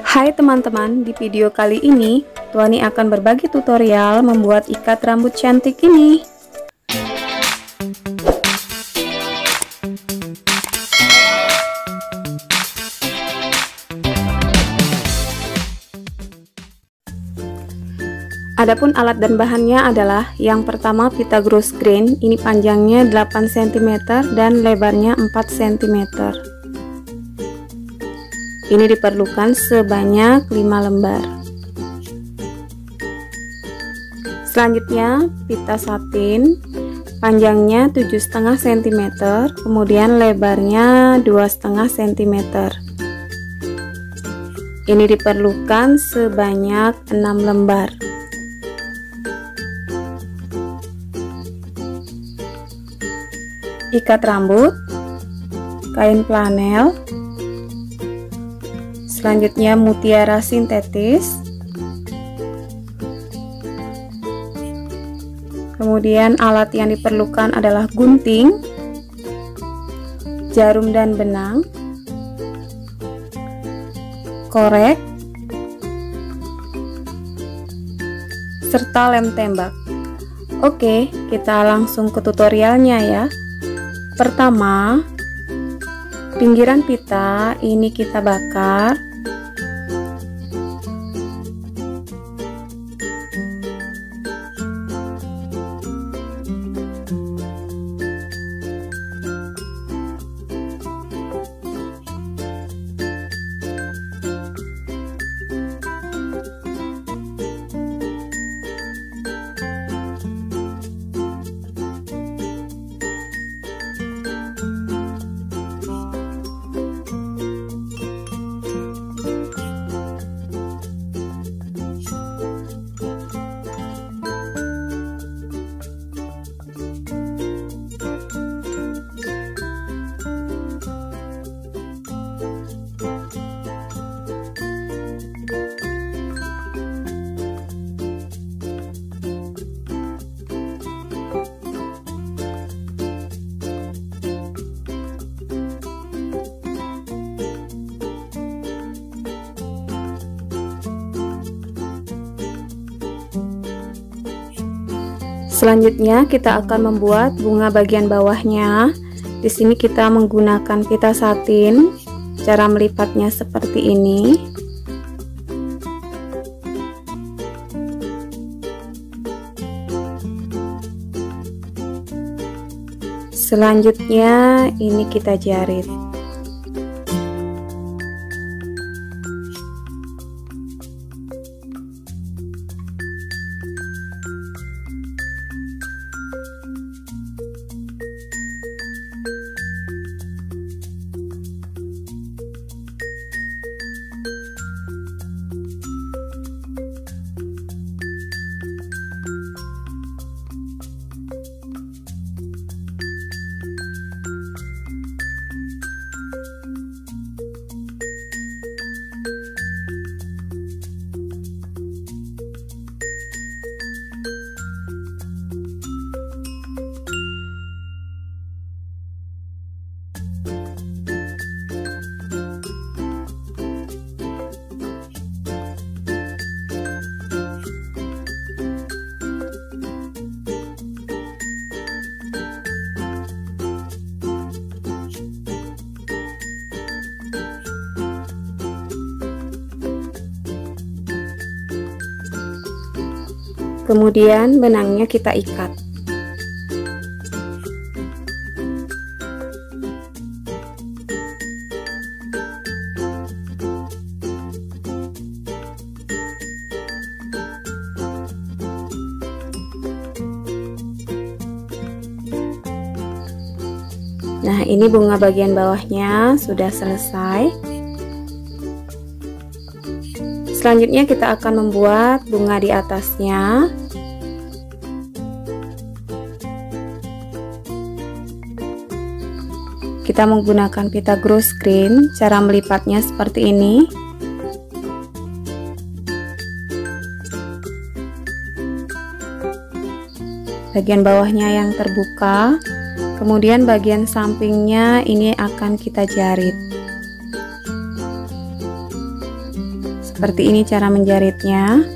Hai teman-teman, di video kali ini Two Anni akan berbagi tutorial membuat ikat rambut cantik ini. Adapun alat dan bahannya adalah yang pertama pita grosgrain, ini panjangnya 8 cm dan lebarnya 4 cm. Ini diperlukan sebanyak 5 lembar. Selanjutnya pita satin, panjangnya 7,5 cm, kemudian lebarnya 2,5 cm. Ini diperlukan sebanyak 6 lembar. Ikat rambut, kain flanel, selanjutnya mutiara sintetis, kemudian alat yang diperlukan adalah gunting, jarum dan benang, korek, serta lem tembak. Oke, kita langsung ke tutorialnya ya. Pertama, pinggiran pita ini kita bakar. Selanjutnya kita akan membuat bunga bagian bawahnya. Di sini kita menggunakan pita satin. Cara melipatnya seperti ini. Selanjutnya ini kita jarit. Kemudian benangnya kita ikat. Nah, ini bunga bagian bawahnya sudah selesai. Selanjutnya kita akan membuat bunga di atasnya. Kita menggunakan pita grosgrain, cara melipatnya seperti ini. Bagian bawahnya yang terbuka, kemudian bagian sampingnya ini akan kita jarit. Seperti ini cara menjaritnya.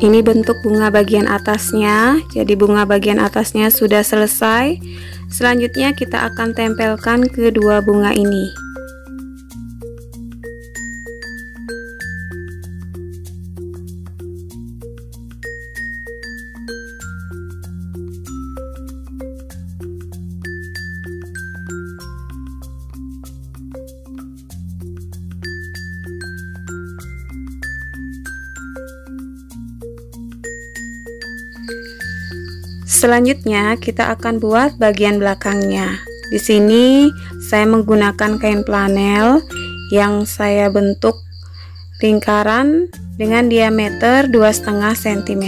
Ini bentuk bunga bagian atasnya. Jadi bunga bagian atasnya sudah selesai. Selanjutnya kita akan tempelkan kedua bunga ini. Selanjutnya kita akan buat bagian belakangnya. Di sini saya menggunakan kain flanel yang saya bentuk lingkaran dengan diameter 2,5 cm.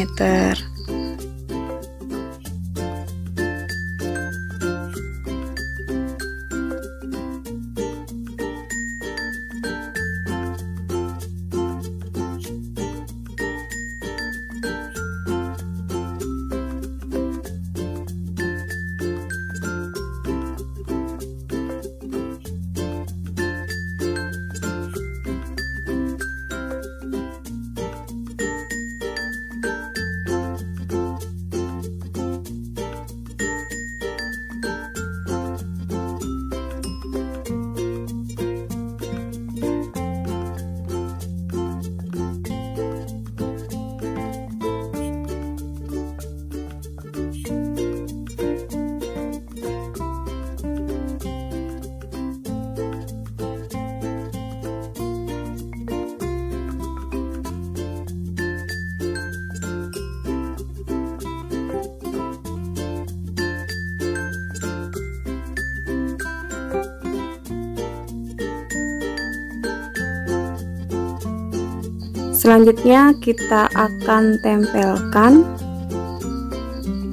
Selanjutnya kita akan tempelkan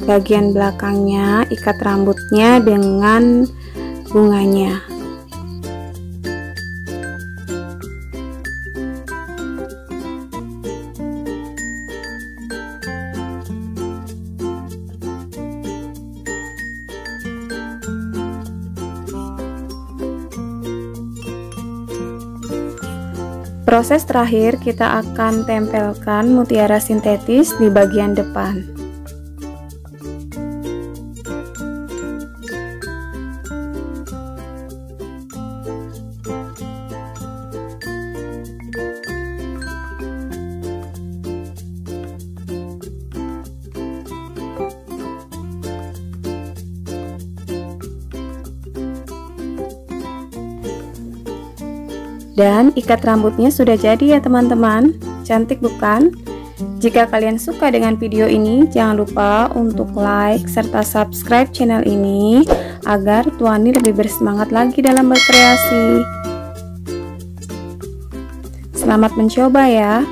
bagian belakangnya, ikat rambutnya dengan bunganya. Proses terakhir, kita akan tempelkan mutiara sintetis di bagian depan. Dan ikat rambutnya sudah jadi ya teman-teman. Cantik bukan? Jika kalian suka dengan video ini, jangan lupa untuk like serta subscribe channel ini agar Tuani lebih bersemangat lagi dalam berkreasi. Selamat mencoba ya.